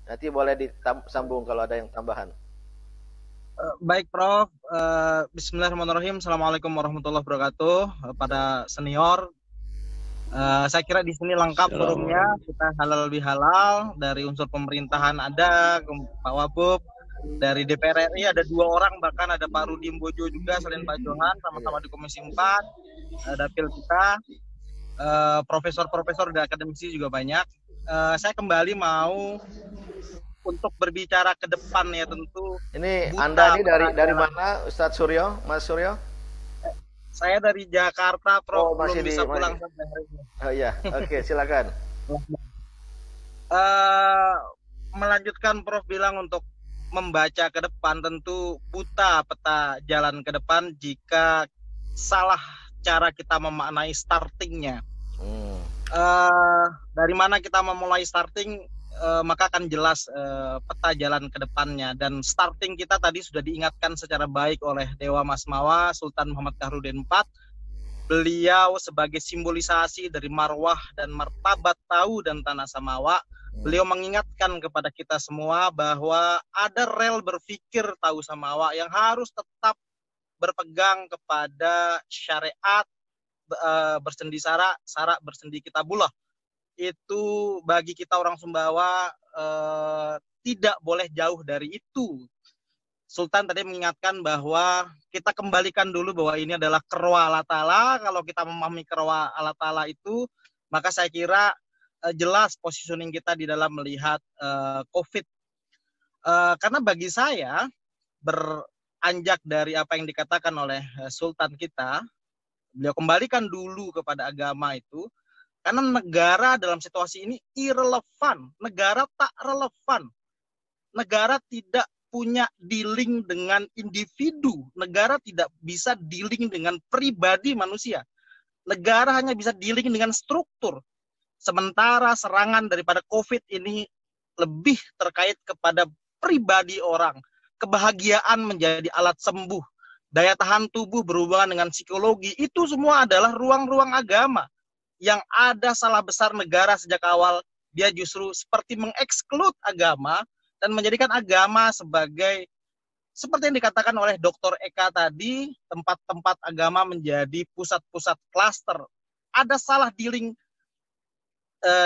Nanti boleh disambung kalau ada yang tambahan. Baik, Prof. Bismillahirrahmanirrahim. Assalamualaikum warahmatullahi wabarakatuh. Pada senior, saya kira di sini lengkap forumnya. Assalamualaikum. Kita halal bihalal, dari unsur pemerintahan ada Pak Wabub, dari DPR RI ada 2 orang, bahkan ada Pak Rudi Mbojo juga selain Pak Johan, sama-sama di Komisi 4. Dapil kita, profesor-profesor dan akademisi juga banyak. Saya kembali mau untuk berbicara ke depan ya, tentu. Ini Buta Anda ini dari peta jalan. mana, Ustadz Suryo, Mas Suryo? Saya dari Jakarta, Prof. Oh, masih Belum di bisa pulang masih. sampai hari ini. Oh iya, oke, silakan. Eh, Melanjutkan Prof bilang untuk membaca ke depan, tentu buta peta jalan ke depan jika salah cara kita memaknai startingnya. Dari mana kita memulai starting, maka akan jelas peta jalan ke depannya. Dan starting kita tadi sudah diingatkan secara baik oleh Dewa Masmawa, Sultan Muhammad Khairuddin IV. Beliau sebagai simbolisasi dari marwah dan martabat tahu dan tanah samawa, beliau mengingatkan kepada kita semua bahwa ada rel berpikir tahu samawa yang harus tetap berpegang kepada syariat, bersendi sara bersendi kitabullah. Itu bagi kita orang Sumbawa tidak boleh jauh dari itu. Sultan tadi mengingatkan bahwa kita kembalikan dulu bahwa ini adalah kerwa Allah Ta'ala. Kalau kita memahami kerwa Allah Ta'ala itu, maka saya kira jelas positioning kita di dalam melihat COVID. Karena bagi saya, beranjak dari apa yang dikatakan oleh Sultan kita, beliau kembalikan dulu kepada agama itu, karena negara dalam situasi ini irrelevan. Negara tak relevan. Negara tidak punya dealing dengan individu. Negara tidak bisa dealing dengan pribadi manusia. Negara hanya bisa dealing dengan struktur. Sementara serangan daripada COVID ini lebih terkait kepada pribadi orang. Kebahagiaan menjadi alat sembuh. Daya tahan tubuh berhubungan dengan psikologi. Itu semua adalah ruang-ruang agama. Yang ada salah besar negara sejak awal, dia justru seperti mengeksklud agama dan menjadikan agama sebagai, seperti yang dikatakan oleh Dr. Eka tadi, tempat-tempat agama menjadi pusat-pusat klaster. Ada salah dealing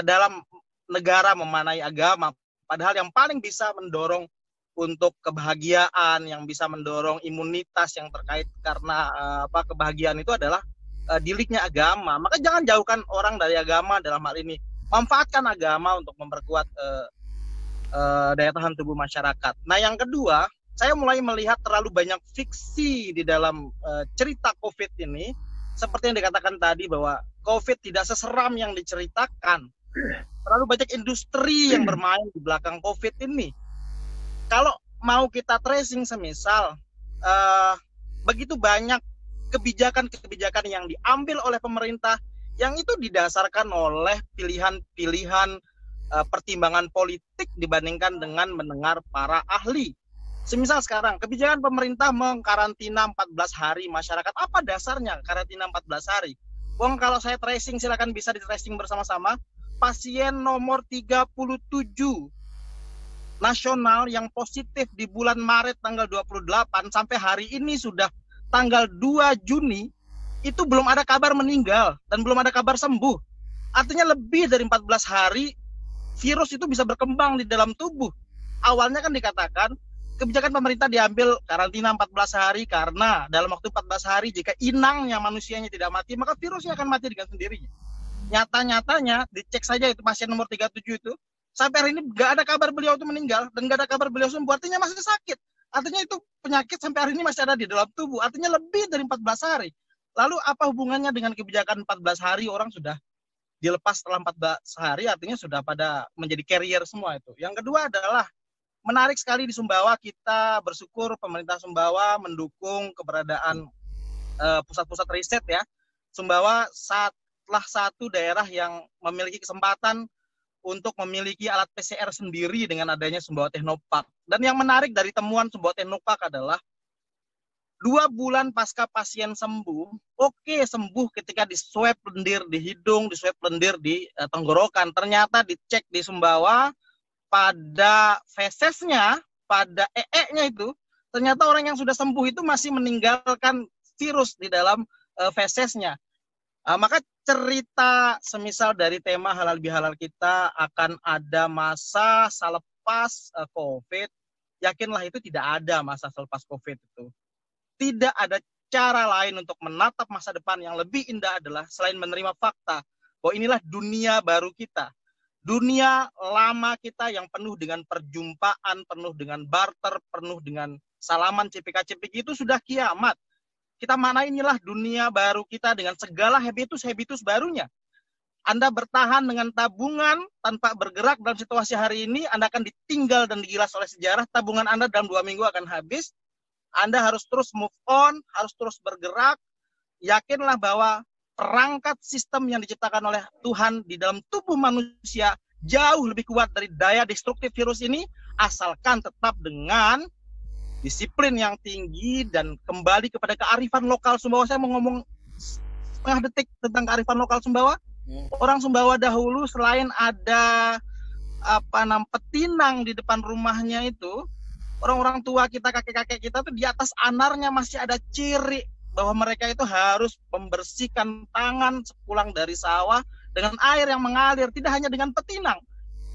dalam negara memanai agama, padahal yang paling bisa mendorong untuk kebahagiaan, yang bisa mendorong imunitas yang terkait karena kebahagiaan itu adalah dealingnya agama. Maka jangan jauhkan orang dari agama dalam hal ini. Manfaatkan agama untuk memperkuat daya tahan tubuh masyarakat. Nah, yang kedua, saya mulai melihat terlalu banyak fiksi di dalam cerita COVID ini. Seperti yang dikatakan tadi bahwa COVID tidak seseram yang diceritakan. Terlalu banyak industri yang bermain di belakang COVID ini. Kalau mau kita tracing semisal, begitu banyak kebijakan-kebijakan yang diambil oleh pemerintah yang itu didasarkan oleh pilihan-pilihan pertimbangan politik dibandingkan dengan mendengar para ahli. Semisal sekarang, kebijakan pemerintah mengkarantina 14 hari masyarakat. Apa dasarnya karantina 14 hari? Wong, kalau saya tracing, silakan bisa di tracing bersama-sama. Pasien nomor 37 nasional yang positif di bulan Maret tanggal 28 sampai hari ini sudah tanggal 2 Juni, itu belum ada kabar meninggal dan belum ada kabar sembuh. Artinya lebih dari 14 hari virus itu bisa berkembang di dalam tubuh. Awalnya kan dikatakan kebijakan pemerintah diambil karantina 14 hari karena dalam waktu 14 hari jika inangnya manusianya tidak mati, maka virusnya akan mati dengan sendirinya. Nyata-nyatanya, dicek saja itu pasien nomor 37 itu, sampai hari ini nggak ada kabar beliau itu meninggal dan nggak ada kabar beliau sembuh, artinya masih sakit. Artinya itu penyakit sampai hari ini masih ada di dalam tubuh, artinya lebih dari 14 hari. Lalu apa hubungannya dengan kebijakan 14 hari orang sudah dilepas setelah 14 hari, artinya sudah pada menjadi carrier semua itu. Yang kedua adalah menarik sekali di Sumbawa, kita bersyukur pemerintah Sumbawa mendukung keberadaan pusat-pusat riset ya. Sumbawa salah satu daerah yang memiliki kesempatan untuk memiliki alat PCR sendiri dengan adanya Sumbawa Technopark. Dan yang menarik dari temuan Sumbawa Technopark adalah 2 bulan pasca pasien sembuh, sembuh ketika di swab lendir di hidung, di swab lendir di tenggorokan. Ternyata dicek di Sumbawa, pada fesesnya, pada EE-nya itu, ternyata orang yang sudah sembuh itu masih meninggalkan virus di dalam fesesnya. Maka cerita semisal dari tema halal bihalal kita akan ada masa selepas COVID, yakinlah itu tidak ada masa selepas COVID itu. Tidak ada cara lain untuk menatap masa depan yang lebih indah adalah selain menerima fakta bahwa inilah dunia baru kita. Dunia lama kita yang penuh dengan perjumpaan, penuh dengan barter, penuh dengan salaman cipika-cipiki itu sudah kiamat. Kita mana inilah dunia baru kita dengan segala habitus barunya. Anda bertahan dengan tabungan tanpa bergerak dalam situasi hari ini, Anda akan ditinggal dan digilas oleh sejarah. Tabungan Anda dalam 2 minggu akan habis. Anda harus terus move on, harus terus bergerak. Yakinlah bahwa perangkat sistem yang diciptakan oleh Tuhan di dalam tubuh manusia jauh lebih kuat dari daya destruktif virus ini, asalkan tetap dengan disiplin yang tinggi dan kembali kepada kearifan lokal Sumbawa. Saya mau ngomong setengah detik tentang kearifan lokal Sumbawa. Orang Sumbawa dahulu selain ada petinang di depan rumahnya itu, orang-orang tua kita, kakek-kakek kita tuh di atas anarnya masih ada ciri bahwa mereka itu harus membersihkan tangan sepulang dari sawah dengan air yang mengalir, tidak hanya dengan petinang.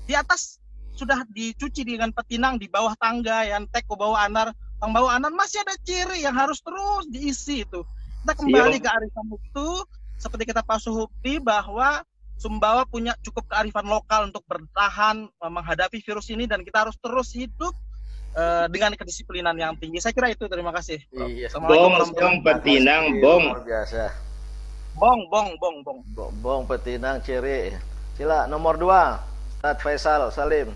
Di atas sudah dicuci dengan petinang, di bawah tangga yang tek ke bawah anar, bawah anar masih ada ciri yang harus terus diisi itu. Kita kembali ke arifan itu, seperti kata Pak Suhupti bahwa Sumbawa punya cukup kearifan lokal untuk bertahan menghadapi virus ini, dan kita harus terus hidup dengan kedisiplinan yang tinggi. Saya kira itu. Terima kasih. Iya. Bong petinang, bong. Luar biasa. Bong Bong petinang ciri. Sila nomor 2, Ustadz Faisal Salim.